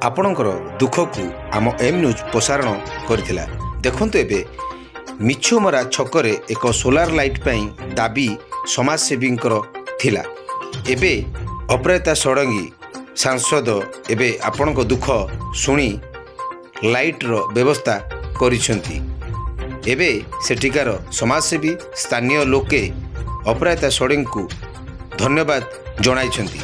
ଆପଣଙ୍କର ଦୁଃଖକୁ ଆମ ଏମ୍ ନ୍ୟୁଜ୍ ପ୍ରସାରଣ କରିଥିଲା। ଦେଖନ୍ତୁ ଏବେ ମିଛୁମରା ଛକରେ ଏକ ସୋଲାର ଲାଇଟ୍ ପାଇଁ ଦାବି ସମାଜସେବୀଙ୍କର ଥିଲା। ଏବେ ଅପରାଜିତା ଷଡ଼ଙ୍ଗୀ ସାଂସଦ ଏବେ ଆପଣଙ୍କ ଦୁଃଖ ଶୁଣି ଲାଇଟ୍ର ବ୍ୟବସ୍ଥା କରିଛନ୍ତି। ଏବେ ସେଠିକାର ସମାଜସେବୀ ସ୍ଥାନୀୟ ଲୋକେ ଅପରାଜିତା ଷଡ଼ଙ୍ଗୀଙ୍କୁ ଧନ୍ୟବାଦ ଜଣାଇଛନ୍ତି।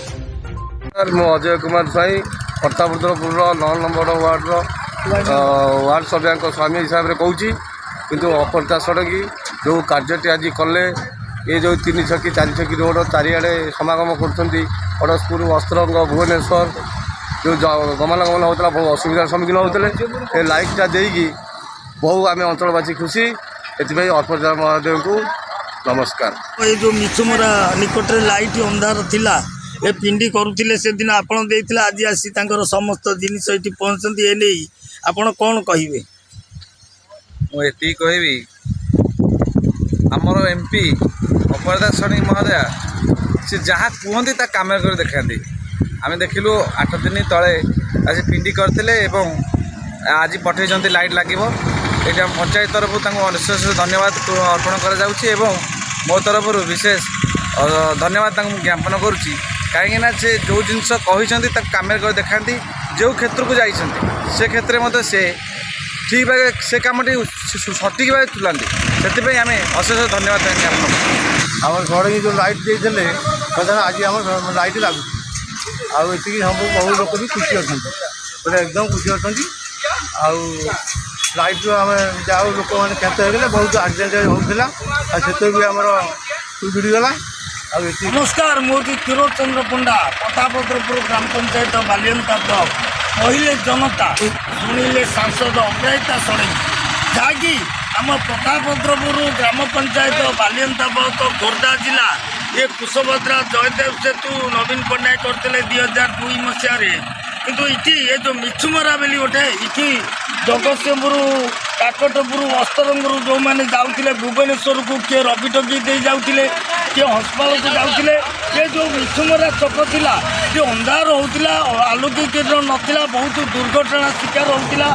ମୁଁ ଅଜୟ କୁମାର ସ୍ୱାଇଁ ପ୍ରତାପରୁଦ୍ରପୁରର 9 ନମ୍ବର ୱାର୍ଡ଼ର ୱାର୍ଡ଼ ସଭ୍ୟାଙ୍କ ସ୍ୱାମୀ ହିସାବରେ କହୁଛି। କିନ୍ତୁ ଅପରାଜିତା ଷଡ଼ଙ୍ଗୀ ଯେଉଁ କାର୍ଯ୍ୟଟି ଆଜି କଲେ, ଏ ଯେଉଁ 3 ଛକି 4 ଛକି ରୋଡ଼ ଚାରିଆଡ଼େ ସମାଗମ କରୁଛନ୍ତି, ଅଡ଼ଶପୁର ଅସ୍ତ୍ରଙ୍ଗ ଭୁବନେଶ୍ୱର ଯେଉଁ ଗମନାଗମନ ହେଉଥିଲା ବହୁ ଅସୁବିଧାର ସମ୍ମୁଖୀନ ହେଉଥିଲେ, ଏ ଲାଇଟ୍ଟା ଦେଇକି ବହୁ ଆମେ ଅଞ୍ଚଳବାସୀ ଖୁସି। ଏଥିପାଇଁ ଅପରାଜିତା ମହାଦେବଙ୍କୁ ନମସ୍କାର। ये जो मिछुमरा निकट लाइट अंधार थिला ए पिंडी करुथिले से दिन आपण देइथिला, आज आसी तांकर समस्त जिनिस एठी पहुंचंती। ए नै आपण कोन कहिबे? मु एति कहबी आमर एमपी अपराजिता षड़ंगी महोदया से जहाँ कहते ता काम कर देखाती। आम देखिलु 8 दिन तले आज पिंडी करते आज पठे लाइट लगे। ये पंचायत तरफ अशेष धन्यवाद अर्पण कर मो तरफ विशेष धन्यवाद ज्ञापन करुच्ची। कहीं से जो जिनस कहते काम कर देखाती, जो क्षेत्र को जाइए से क्षेत्र में से ठीक भाव से कमटी सठिक भाव तुलांती। से आम अशेष धन्यवाद ज्ञापन आम षड़ंगी जो लाइट देते आज आम लाइट लगुच आती सब बहुत लोग भी खुशी अच्छा पूरा एकदम खुशी अच्छा। लाइट आम जाओ लोक मैंने क्षत होगा बहुत एक्सीडेंट होता से भी आमर जुड़ीगला। नमस्कार, मोदी किरोड़ चंद्र पंडा प्रतापरुद्रपुर ग्राम पंचायत बालियंता ब्लॉक पहिले जनता शुणिले सांसद अपराजिता षड़ंगी जहाँकि आम प्रतापरुद्रपुर ग्राम पंचायत बालियंता ब्लॉक खोर्धा जिला ये कुशभद्रा जयदेव सेतु नवीन पट्टनायक करते 2002 मसीह। किंतु इटी ये जो मिछुमरा बेली गोटे इटी जगतसिंहपुर काकटपुर अस्तरंगरू जो मैंने जाऊे भुवनेश्वर को किए रवि टगी दे जाते किए हस्पिटाल को जाते, ये जो मिछुमरा छक था ये अंधार होता आलोकित नाला बहुत दुर्घटना शिकार होता।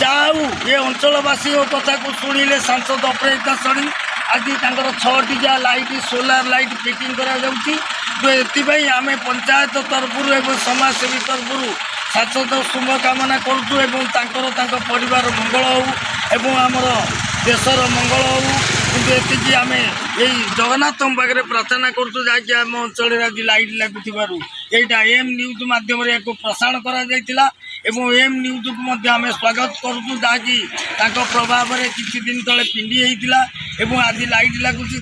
जाऊ ये अंचलवासी कथा को शुणिले सांसद अपराजिता षड़ंगी आज तांकर 6टी जा लाइट सोलार लाइट फिटिंग करा जाउची। तो एतिपाई आमे पंचायत तरफ एवं समाजसेवी तरफ सांसद शुभकामना करूँ एवं तांकर परिवार मंगल हो एवं आमर देशर मंगल हो। किंतु एति आमे यही जगन्नाथ पाखे प्रार्थना करूँ जहाँकि आम अंचल आज लाइट लगुवर यहाँ एम न्यूज माध्यम एक प्रसारण करा जाइतिला एवं एम न्यूज को आम स्वागत करूँ जहाँकि प्रभाव में किसी दिन तले पिंडी होता एवं आज लाइट लगुच।